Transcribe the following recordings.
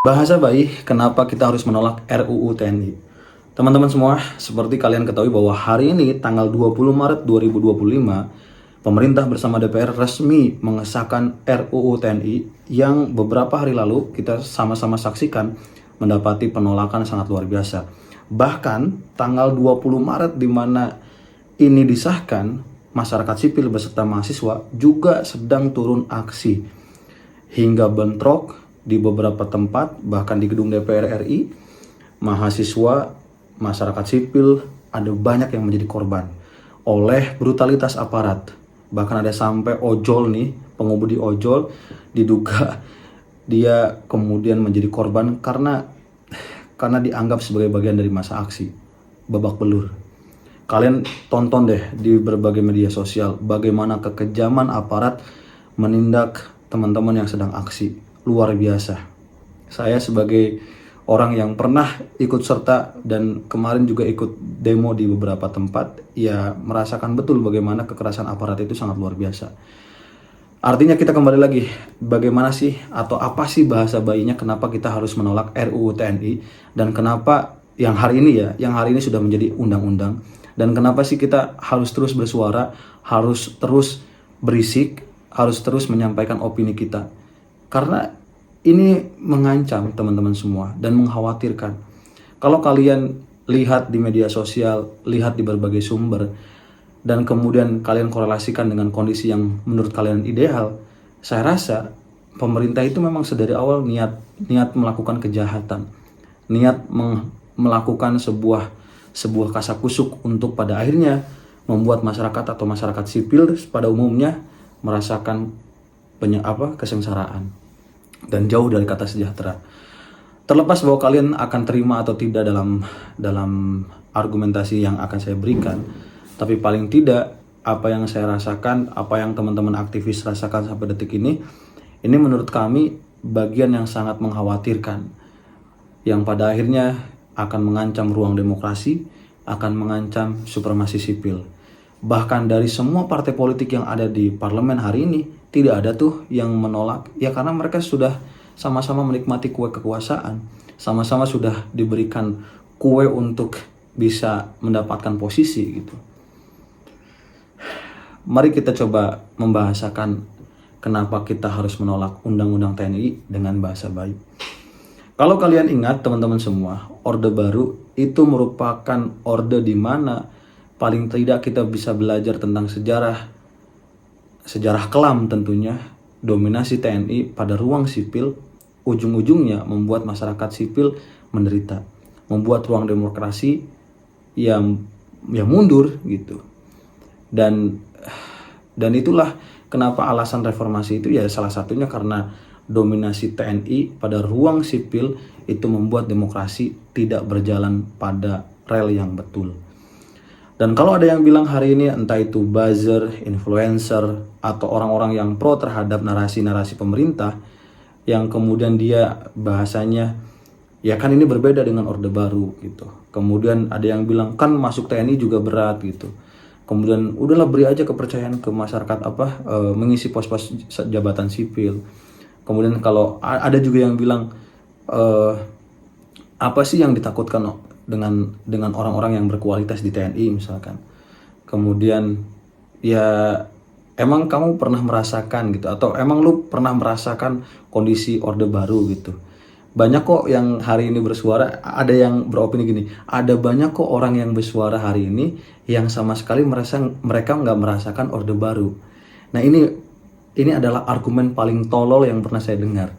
Bahasa bayi, kenapa kita harus menolak RUU TNI? Teman-teman semua, seperti kalian ketahui bahwa hari ini tanggal 20 Maret 2025, pemerintah bersama DPR resmi mengesahkan RUU TNI yang beberapa hari lalu kita sama-sama saksikan mendapati penolakan sangat luar biasa. Bahkan tanggal 20 Maret di mana ini disahkan, masyarakat sipil beserta mahasiswa juga sedang turun aksi hingga bentrok di beberapa tempat, bahkan di gedung DPR RI, mahasiswa, masyarakat sipil, ada banyak yang menjadi korban oleh brutalitas aparat. Bahkan ada sampai ojol nih, pengemudi ojol, diduga dia kemudian menjadi korban karena dianggap sebagai bagian dari masa aksi, babak belur. Kalian tonton deh di berbagai media sosial bagaimana kekejaman aparat menindak teman-teman yang sedang aksi. Luar biasa. Saya sebagai orang yang pernah ikut serta dan kemarin juga ikut demo di beberapa tempat, ya merasakan betul bagaimana kekerasan aparat itu sangat luar biasa. Artinya kita kembali lagi, bagaimana sih atau apa sih bahasa bayinya kenapa kita harus menolak RUU TNI dan kenapa yang hari ini sudah menjadi undang-undang, dan kenapa sih kita harus terus bersuara, harus terus berisik, harus terus menyampaikan opini kita. Karena ini mengancam teman-teman semua dan mengkhawatirkan. Kalau kalian lihat di media sosial, lihat di berbagai sumber, dan kemudian kalian korelasikan dengan kondisi yang menurut kalian ideal, saya rasa pemerintah itu memang sedari awal niat melakukan kejahatan, niat melakukan sebuah kasakusuk untuk pada akhirnya membuat masyarakat atau masyarakat sipil pada umumnya merasakan kesengsaraan dan jauh dari kata sejahtera. Terlepas bahwa kalian akan terima atau tidak dalam argumentasi yang akan saya berikan, tapi paling tidak apa yang saya rasakan, apa yang teman-teman aktivis rasakan sampai detik ini menurut kami bagian yang sangat mengkhawatirkan, yang pada akhirnya akan mengancam ruang demokrasi, akan mengancam supremasi sipil. Bahkan dari semua partai politik yang ada di parlemen hari ini, tidak ada tuh yang menolak, ya karena mereka sudah sama-sama menikmati kue kekuasaan, sama-sama sudah diberikan kue untuk bisa mendapatkan posisi gitu. Mari kita coba membahasakan kenapa kita harus menolak Undang-Undang TNI dengan bahasa baik. Kalau kalian ingat teman-teman semua, Orde Baru itu merupakan orde di mana paling tidak kita bisa belajar tentang sejarah kelam tentunya, dominasi TNI pada ruang sipil, ujung-ujungnya membuat masyarakat sipil menderita, membuat ruang demokrasi yang mundur gitu. Dan itulah kenapa alasan reformasi itu ya salah satunya karena dominasi TNI pada ruang sipil itu membuat demokrasi tidak berjalan pada rel yang betul. Dan kalau ada yang bilang hari ini entah itu buzzer, influencer, atau orang-orang yang pro terhadap narasi-narasi pemerintah, yang kemudian dia bahasanya, ya kan ini berbeda dengan Orde Baru gitu. Kemudian ada yang bilang kan masuk TNI juga berat gitu. Kemudian udahlah beri aja kepercayaan ke masyarakat mengisi pos-pos jabatan sipil. Kemudian kalau ada juga yang bilang apa sih yang ditakutkan dengan orang-orang yang berkualitas di TNI misalkan. Kemudian ya emang kamu pernah merasakan gitu, atau emang lu pernah merasakan kondisi Orde Baru gitu. Banyak kok yang hari ini bersuara, ada yang beropini gini, ada banyak kok orang yang bersuara hari ini yang sama sekali mereka nggak merasakan Orde Baru. Nah ini adalah argumen paling tolol yang pernah saya dengar.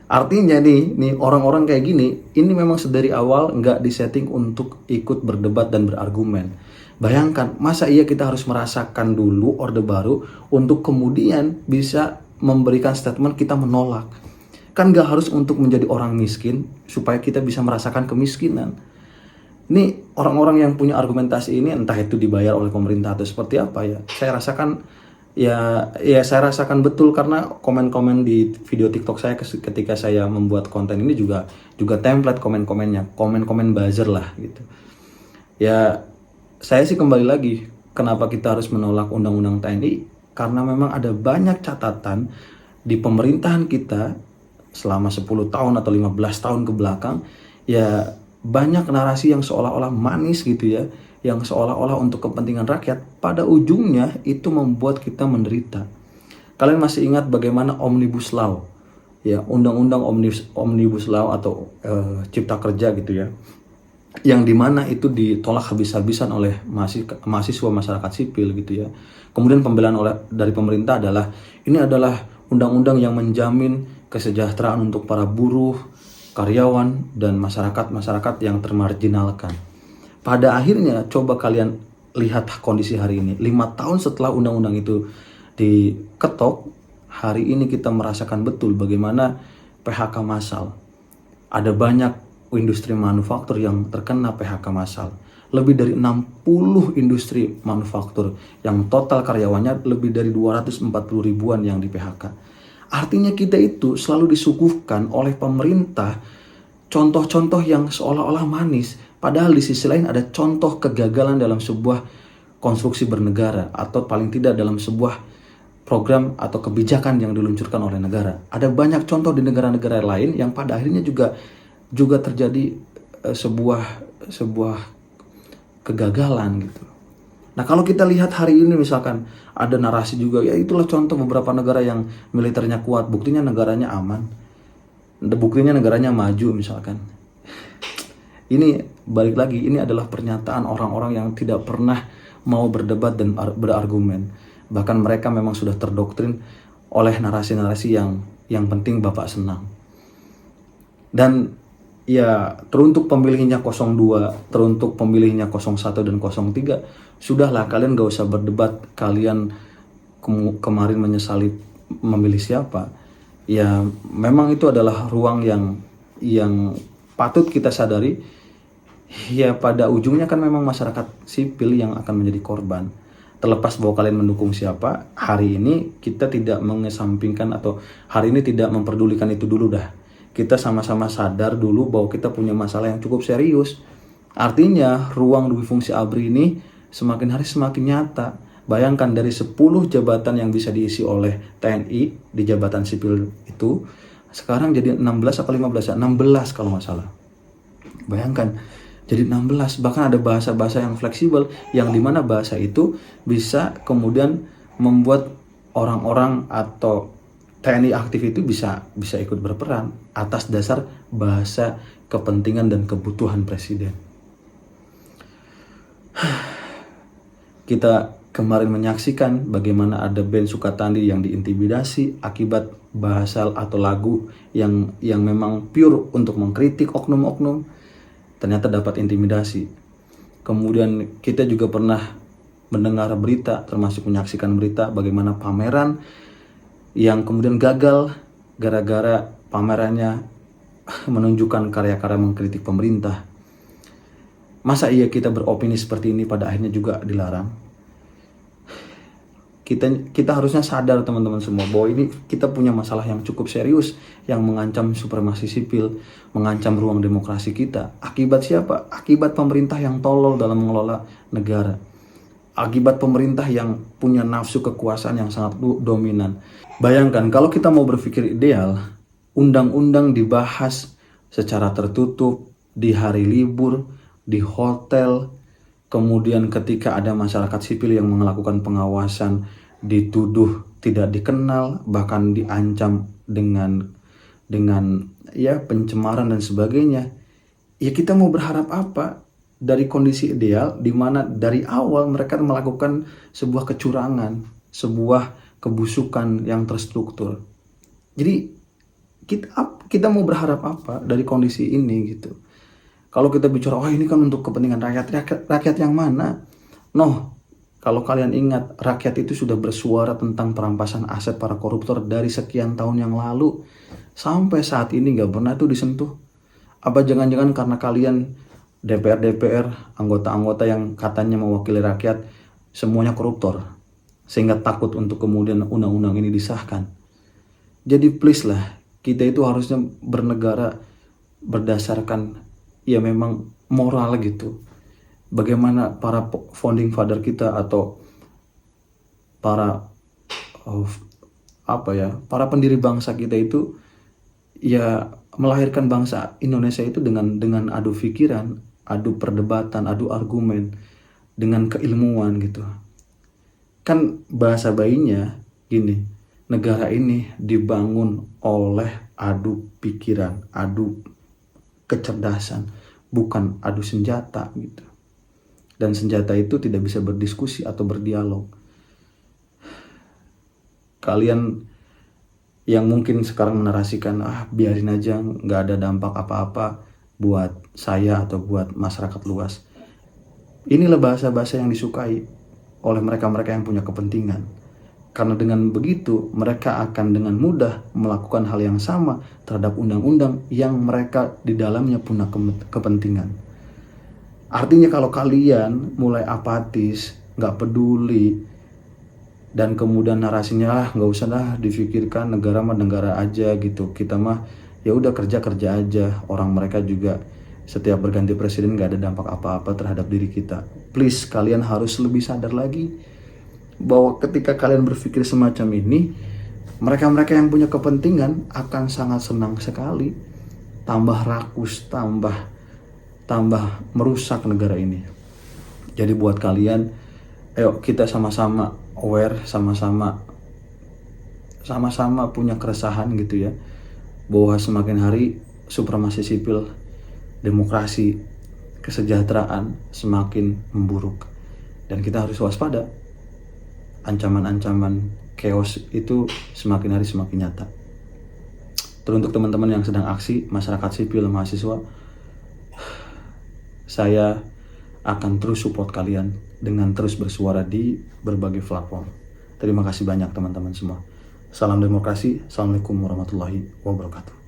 Artinya nih orang-orang kayak gini, ini memang sedari awal nggak disetting untuk ikut berdebat dan berargumen. Bayangkan, masa iya kita harus merasakan dulu Orde Baru untuk kemudian bisa memberikan statement kita menolak. Kan nggak harus untuk menjadi orang miskin supaya kita bisa merasakan kemiskinan. Ini orang-orang yang punya argumentasi ini entah itu dibayar oleh pemerintah atau seperti apa ya. Saya rasakan betul karena komen-komen di video TikTok saya ketika saya membuat konten ini juga template komen-komen buzzer lah gitu. Ya saya sih kembali lagi, kenapa kita harus menolak Undang-Undang TNI? Karena memang ada banyak catatan di pemerintahan kita selama 10 tahun atau 15 tahun ke belakang, ya banyak narasi yang seolah-olah manis gitu ya, yang seolah-olah untuk kepentingan rakyat, pada ujungnya itu membuat kita menderita. Kalian masih ingat bagaimana Omnibus Law, ya, undang-undang Omnibus Law atau Cipta Kerja gitu ya, yang dimana itu ditolak habis-habisan oleh mahasiswa masyarakat sipil gitu ya. Kemudian pembelaan dari pemerintah adalah ini adalah undang-undang yang menjamin kesejahteraan untuk para buruh, karyawan, dan masyarakat yang termarginalkan. Pada akhirnya coba kalian lihat kondisi hari ini. 5 tahun setelah undang-undang itu diketok, hari ini kita merasakan betul bagaimana PHK massal. Ada banyak industri manufaktur yang terkena PHK massal. Lebih dari 60 industri manufaktur yang total karyawannya lebih dari 240 ribuan yang di PHK. Artinya kita itu selalu disuguhkan oleh pemerintah contoh-contoh yang seolah-olah manis, padahal di sisi lain ada contoh kegagalan dalam sebuah konstruksi bernegara, atau paling tidak dalam sebuah program atau kebijakan yang diluncurkan oleh negara. Ada banyak contoh di negara-negara lain yang pada akhirnya juga terjadi sebuah kegagalan gitu. Nah, kalau kita lihat hari ini misalkan ada narasi juga, ya itulah contoh beberapa negara yang militernya kuat, buktinya negaranya aman, buktinya negaranya maju misalkan. Ini balik lagi, ini adalah pernyataan orang-orang yang tidak pernah mau berdebat dan berargumen. Bahkan mereka memang sudah terdoktrin oleh narasi-narasi yang penting Bapak senang. Dan ya, teruntuk pemilihnya 02, teruntuk pemilihnya 01 dan 03, sudahlah, kalian gak usah berdebat. Kalian kemarin menyesali memilih siapa. Ya, memang itu adalah ruang yang patut kita sadari. Ya, pada ujungnya kan memang masyarakat sipil yang akan menjadi korban. Terlepas bahwa kalian mendukung siapa, hari ini kita tidak mengesampingkan atau hari ini tidak memperdulikan itu dulu dah. Kita sama-sama sadar dulu bahwa kita punya masalah yang cukup serius. Artinya ruang duwi fungsi ABRI ini semakin hari semakin nyata. Bayangkan dari 10 jabatan yang bisa diisi oleh TNI di jabatan sipil itu, sekarang jadi 16 atau 15 ya? 16 kalau nggak salah. Bayangkan, jadi 16. Bahkan ada bahasa-bahasa yang fleksibel, yang dimana bahasa itu bisa kemudian membuat orang-orang atau TNI aktif itu bisa ikut berperan atas dasar bahasa kepentingan dan kebutuhan presiden. Kita kemarin menyaksikan bagaimana ada band Sukatandi yang diintimidasi akibat bahasa atau lagu yang memang pure untuk mengkritik oknum-oknum, ternyata dapat intimidasi. Kemudian kita juga pernah mendengar berita, termasuk menyaksikan berita bagaimana pameran yang kemudian gagal gara-gara pamerannya menunjukkan karya-karya mengkritik pemerintah. Masa iya kita beropini seperti ini pada akhirnya juga dilarang? Kita harusnya sadar teman-teman semua bahwa ini kita punya masalah yang cukup serius yang mengancam supremasi sipil, mengancam ruang demokrasi kita. Akibat siapa? Akibat pemerintah yang tolol dalam mengelola negara. Akibat pemerintah yang punya nafsu kekuasaan yang sangat dominan. Bayangkan kalau kita mau berpikir ideal, undang-undang dibahas secara tertutup, di hari libur, di hotel, kemudian ketika ada masyarakat sipil yang melakukan pengawasan dituduh tidak dikenal, bahkan diancam dengan ya pencemaran dan sebagainya. Ya kita mau berharap apa dari kondisi ideal di mana dari awal mereka melakukan sebuah kecurangan, sebuah kebusukan yang terstruktur. Jadi kita mau berharap apa dari kondisi ini gitu. Kalau kita bicara, oh ini kan untuk kepentingan rakyat yang mana? Kalau kalian ingat, rakyat itu sudah bersuara tentang perampasan aset para koruptor dari sekian tahun yang lalu. Sampai saat ini gak pernah itu disentuh. Apa jangan-jangan karena kalian DPR, anggota-anggota yang katanya mewakili rakyat, semuanya koruptor, sehingga takut untuk kemudian undang-undang ini disahkan. Jadi please lah, kita itu harusnya bernegara berdasarkan ya memang moral gitu. Bagaimana para founding father kita atau para para pendiri bangsa kita itu ya melahirkan bangsa Indonesia itu dengan adu pikiran, adu perdebatan, adu argumen, dengan keilmuan gitu. Kan bahasa bayinya gini, negara ini dibangun oleh adu pikiran, adu kecerdasan, bukan adu senjata gitu. Dan senjata itu tidak bisa berdiskusi atau berdialog. Kalian yang mungkin sekarang menarasikan, biarin aja, nggak ada dampak apa-apa buat saya atau buat masyarakat luas. Inilah bahasa-bahasa yang disukai oleh mereka-mereka yang punya kepentingan. Karena dengan begitu, mereka akan dengan mudah melakukan hal yang sama terhadap undang-undang yang mereka di dalamnya punya kepentingan. Artinya kalau kalian mulai apatis, nggak peduli, dan kemudian narasinya nggak usah dah difikirkan, negara mah negara aja gitu, kita mah ya udah kerja aja, orang mereka juga setiap berganti presiden nggak ada dampak apa-apa terhadap diri kita. Please, kalian harus lebih sadar lagi bahwa ketika kalian berpikir semacam ini, mereka-mereka yang punya kepentingan akan sangat senang sekali tambah rakus, tambah merusak negara ini. Jadi buat kalian, ayo kita sama-sama aware, sama-sama punya keresahan gitu ya, bahwa semakin hari supremasi sipil, demokrasi, kesejahteraan semakin memburuk, dan kita harus waspada. Ancaman-ancaman chaos itu semakin hari semakin nyata. Teruntuk teman-teman yang sedang aksi, masyarakat sipil, mahasiswa, saya akan terus support kalian dengan terus bersuara di berbagai platform. Terima kasih banyak teman-teman semua. Salam demokrasi. Assalamualaikum warahmatullahi wabarakatuh.